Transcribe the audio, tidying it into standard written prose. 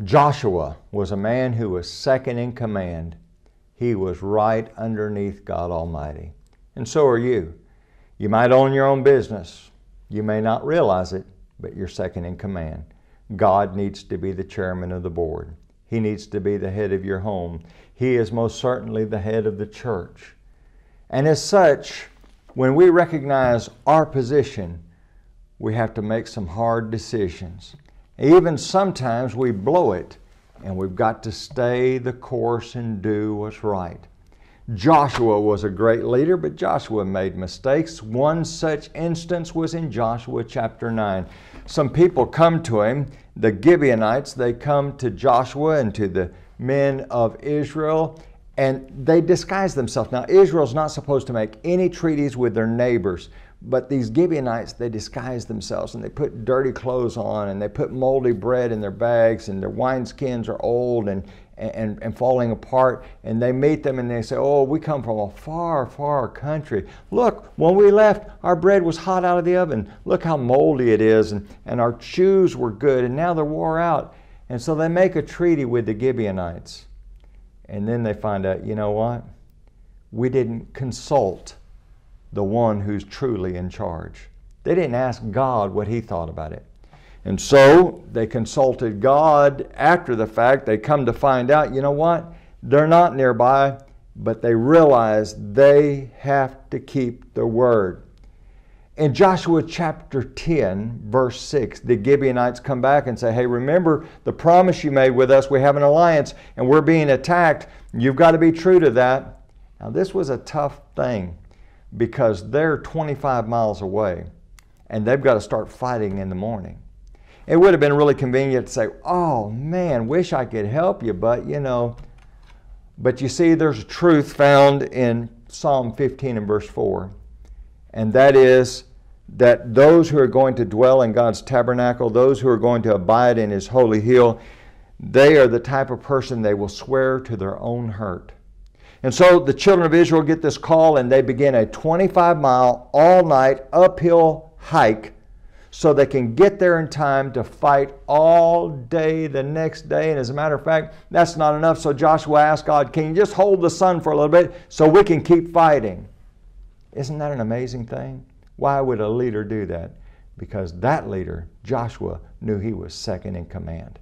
Joshua was a man who was second in command. He was right underneath God Almighty. And so are you. You might own your own business. You may not realize it, but you're second in command. God needs to be the chairman of the board. He needs to be the head of your home. He is most certainly the head of the church. And as such, when we recognize our position, we have to make some hard decisions. Even sometimes we blow it, and we've got to stay the course and do what's right. Joshua was a great leader, but Joshua made mistakes. One such instance was in Joshua chapter 9. Some people come to him, the Gibeonites, they come to Joshua and to the men of Israel, and they disguise themselves. Now, Israel's not supposed to make any treaties with their neighbors, but these Gibeonites, they disguise themselves, and they put dirty clothes on, and they put moldy bread in their bags, and their wineskins are old and falling apart. And they meet them and they say, oh, we come from a far, far country. Look, when we left, our bread was hot out of the oven. Look how moldy it is, and our shoes were good, and now they're wore out. And so they make a treaty with the Gibeonites. And then they find out, you know what? We didn't consult the one who's truly in charge. They didn't ask God what He thought about it. And so they consulted God after the fact. They come to find out, you know what? They're not nearby, but they realize they have to keep the word. In Joshua chapter 10, verse 6, the Gibeonites come back and say, hey, remember the promise you made with us. We have an alliance and we're being attacked. You've got to be true to that. Now, this was a tough thing, because they're 25 miles away and they've got to start fighting in the morning. It would have been really convenient to say, oh man, wish I could help you, but you know. But you see, there's a truth found in Psalm 15 and verse 4. And that is that those who are going to dwell in God's tabernacle, those who are going to abide in His holy hill, they are the type of person they will swear to their own hurt. And so the children of Israel get this call, and they begin a 25-mile, all-night, uphill hike so they can get there in time to fight all day the next day. And as a matter of fact, that's not enough. So Joshua asked God, can you just hold the sun for a little bit so we can keep fighting? Isn't that an amazing thing? Why would a leader do that? Because that leader, Joshua, knew he was second in command.